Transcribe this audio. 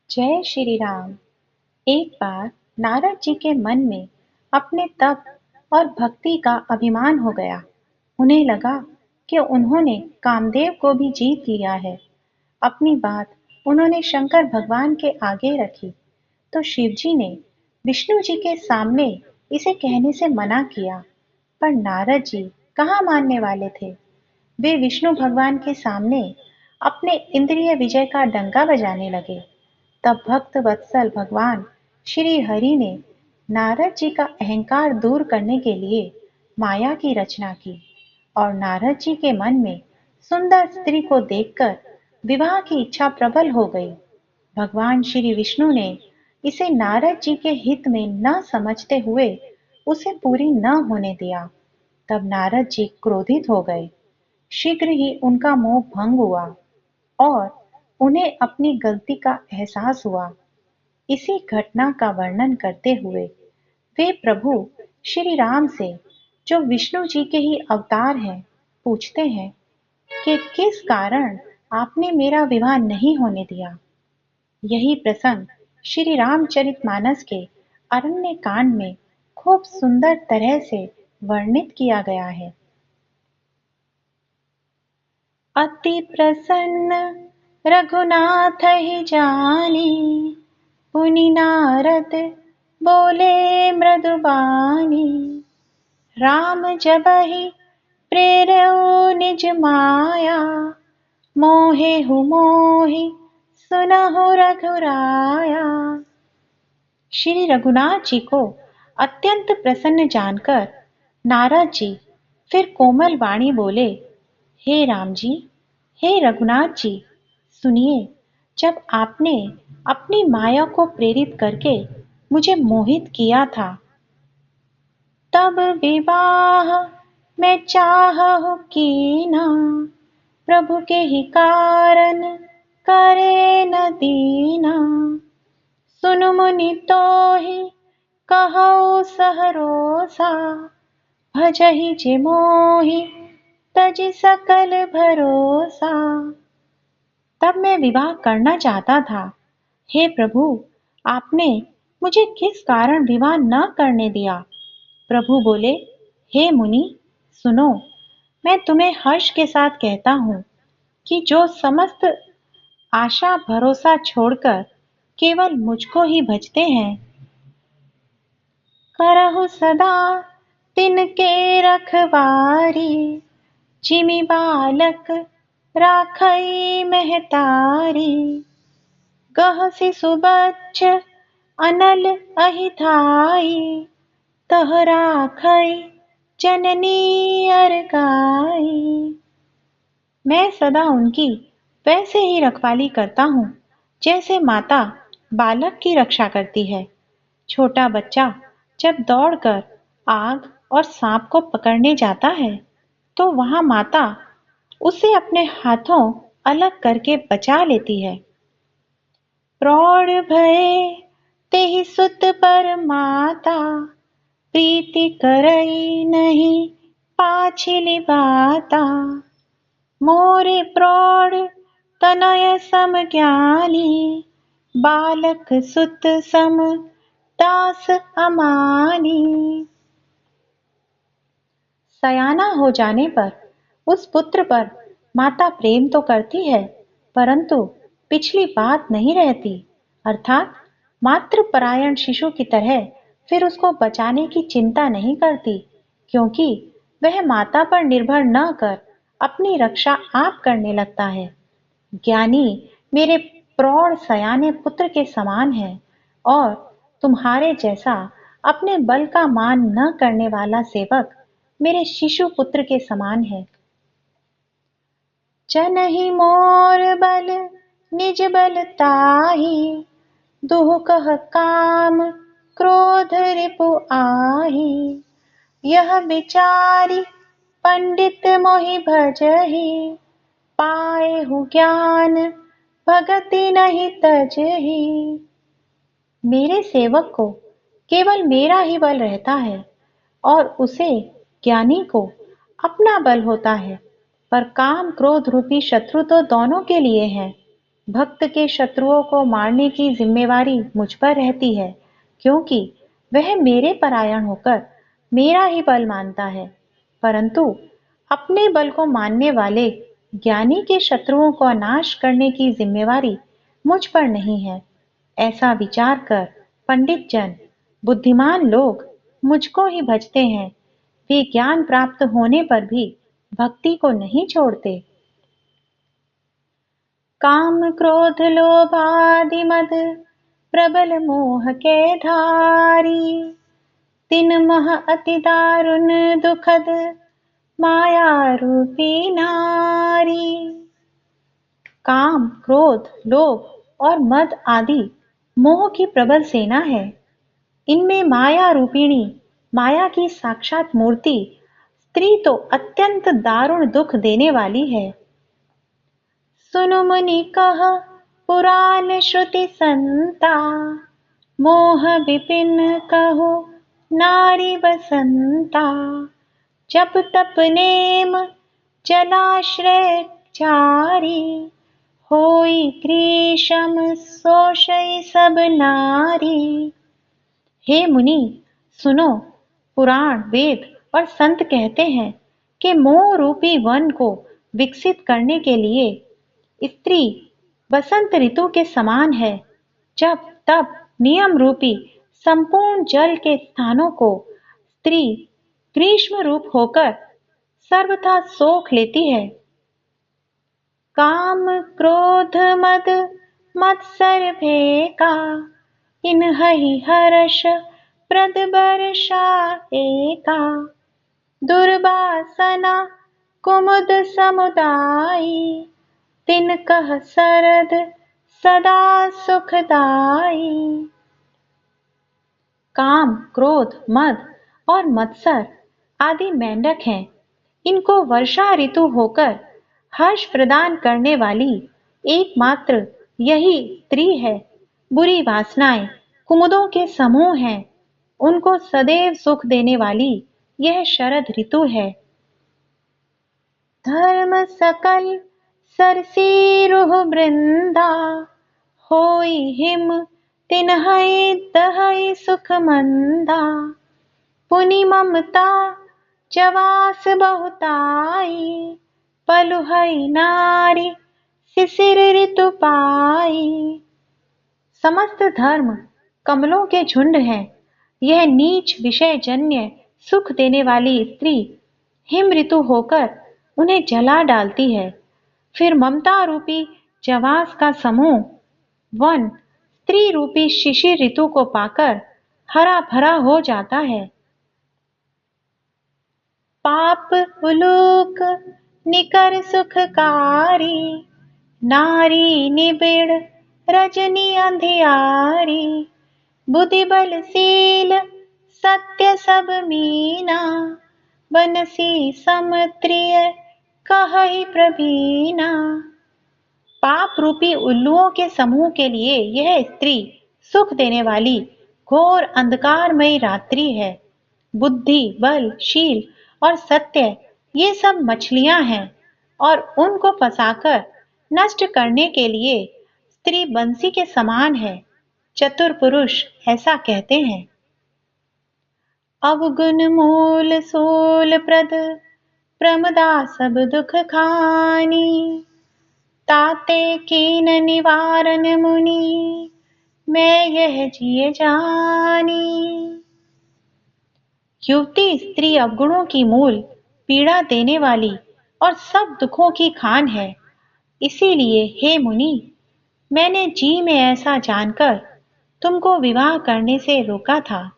जय श्री राम। एक बार नारद जी के मन में अपने तप और भक्ति का अभिमान हो गया। उन्हें लगा कि उन्होंने कामदेव को भी जीत लिया है। अपनी बात उन्होंने शंकर भगवान के आगे रखी तो शिव जी ने विष्णु जी के सामने इसे कहने से मना किया। पर नारद जी कहाँ मानने वाले थे। वे विष्णु भगवान के सामने अपने इंद्रिय विजय का डंका बजाने लगे। तब भक्त वत्सल भगवान श्री हरि ने नारद जी का अहंकार दूर करने के लिए माया की रचना की और नारद जी के मन में सुंदर स्त्री को देखकर विवाह की इच्छा प्रबल हो गई। भगवान श्री विष्णु ने इसे नारद जी के हित में न समझते हुए उसे पूरी न होने दिया। तब नारद जी क्रोधित हो गए। शीघ्र ही उनका मोह भंग हुआ और उन्हें अपनी गलती का एहसास हुआ। इसी घटना का वर्णन करते हुए वे प्रभु श्री राम से, जो विष्णु जी के ही अवतार हैं, पूछते हैं कि किस कारण आपने मेरा विवाह नहीं होने दिया। यही प्रसंग श्री रामचरितमानस के अरण्य कांड में खूब सुंदर तरह से वर्णित किया गया है। अति प्रसन्न रघुनाथ ही जानी, पुनि नारद बोले मृदुबानी। राम जबहि प्रेरऊ निज माया, मोहेहु मोहि सुनहु रघुराया। श्री रघुनाथ जी को अत्यंत प्रसन्न जानकर नारद जी फिर कोमल वाणी बोले, हे राम जी, हे रघुनाथ जी, सुनिए, जब आपने अपनी माया को प्रेरित करके मुझे मोहित किया था, तब विवाह मैं चाहहु कीना। प्रभु के ही कारण करे न दीना। सुनु मुनि तोहि कहौ सहरोसा, भजहि जे मोहि तजि सकल भरोसा। तब मैं विवाह करना चाहता था। हे प्रभु, आपने मुझे किस कारण विवाह न करने दिया। प्रभु बोले, हे मुनि, सुनो, मैं तुम्हें हर्ष के साथ कहता हूँ कि जो समस्त आशा भरोसा छोड़कर केवल मुझको ही भजते हैं, करहु सदा तिनके रखवारी। जिमि बालक राखई महतारी, गहसि सुबच्छ अनल अहिधाई। तह राखई जननी अरगाई। मैं सदा उनकी वैसे ही रखवाली करता हूँ जैसे माता बालक की रक्षा करती है। छोटा बच्चा जब दौड़कर आग और सांप को पकड़ने जाता है तो वहां माता उसे अपने हाथों अलग करके बचा लेती है। प्रौढ़ भये तेहि सुत पर माता, प्रीति करई नहीं पाछिली बाता। मोरे प्रौढ़ तनय सम ज्ञानी, बालक सुत सम दास अमानी। सयाना हो जाने पर उस पुत्र पर माता प्रेम तो करती है, परंतु पिछली बात नहीं रहती, अर्थात मातृपरायण शिशु की तरह फिर उसको बचाने की चिंता नहीं करती, क्योंकि वह माता पर निर्भर न कर अपनी रक्षा आप करने लगता है। ज्ञानी मेरे प्रौढ़ सयाने पुत्र के समान है और तुम्हारे जैसा अपने बल का मान न करने वाला सेवक मेरे शिशु पुत्र के समान है। जनहि मोर बल निज बल ताहि, दुह कह काम क्रोध रिपु आहि। यह विचारी पंडित मोहि भजहि, पाएहु ज्ञान भगति नहीं तजहि। मेरे सेवक को केवल मेरा ही बल रहता है और उसे, ज्ञानी को, अपना बल होता है, पर काम क्रोध रूपी शत्रु तो दोनों के लिए हैं। भक्त के शत्रुओं को मारने की जिम्मेवारी मुझ पर रहती है, क्योंकि वह मेरे परायण होकर मेरा ही बल मानता है। परंतु अपने बल को मानने वाले ज्ञानी के शत्रुओं को नाश करने की जिम्मेवारी मुझ पर नहीं है। ऐसा विचार कर पंडित जन, बुद्धिमान लोग मुझको ही भजते हैं। वे ज्ञान प्राप्त होने पर भी भक्ति को नहीं छोड़ते। काम क्रोध लोभ आदि मद प्रबल मोह के धारी, तिन मह अति दारुण दुखद माया रूपी नारी। काम, क्रोध, लोभ और मद आदि मोह की प्रबल सेना है। इनमें माया रूपिणी, माया की साक्षात मूर्ति स्त्री तो अत्यंत दारुण दुख देने वाली है। सुनु मुनि कह पुराण श्रुति संता, मोह विपिन कहो नारी बसंता। जप तप नेम जलाश्रय चारी, होई ग्रीष्म सोषई सब नारी। हे मुनि सुनो, पुराण, वेद और संत कहते हैं कि मोह रूपी वन को विकसित करने के लिए स्त्री बसंत ऋतु के समान है। जब तब नियम रूपी संपूर्ण जल के स्थानों को स्त्री ग्रीष्म रूप होकर सर्वथा सोख लेती है। काम क्रोध मद मत्सर भेका, इन्हहि हर्ष प्रद वर्षा एका। दुर्वासना कुमुद समुदायी, तिन कह सरद सदा सुखदाई। काम, क्रोध, मद और मत्सर आदि मेंढक हैं। इनको वर्षा ऋतु होकर हर्ष प्रदान करने वाली एकमात्र यही स्त्री है। बुरी वासनाएं कुमुदों के समूह हैं। उनको सदैव सुख देने वाली यह शरद ऋतु है। धर्म सकल सरसीरुह वृंदा, होई हिम तिन्हइ दहइ सुख मंदा। पुनि ममता जवास बहुताई, पलुहइ नारी शिशिर ऋतु पाई। समस्त धर्म कमलों के झुंड हैं। यह नीच विषय जन्य सुख देने वाली स्त्री हिम ऋतु होकर उन्हें जला डालती है। फिर ममता रूपी जवास का समूह वन स्त्री रूपी शिशिर ऋतु को पाकर हरा भरा हो जाता है। पाप उलूक निकर सुखकारी, नारी निबिड़ रजनी अंधियारी। बुद्धि बलशील सत्य सब मीना, बनसी समत्रिय कहहि प्रवीणा। पाप रूपी उल्लुओं के समूह के लिए यह स्त्री सुख देने वाली घोर अंधकारमयी रात्रि है। बुद्धि, बल, शील और सत्य ये सब मछलियां हैं और उनको फंसाकर नष्ट करने के लिए स्त्री बंसी के समान है। चतुर पुरुष ऐसा कहते हैं। अवगुण मूल सूल प्रद, प्रमदा सब दुख खानी। ताते कीन निवारण मुनि, मैं यह जिय जानी। युवती स्त्री अवगुणों की मूल, पीड़ा देने वाली और सब दुखों की खान है। इसीलिए हे मुनि, मैंने जी में ऐसा जानकर तुमको विवाह करने से रोका था।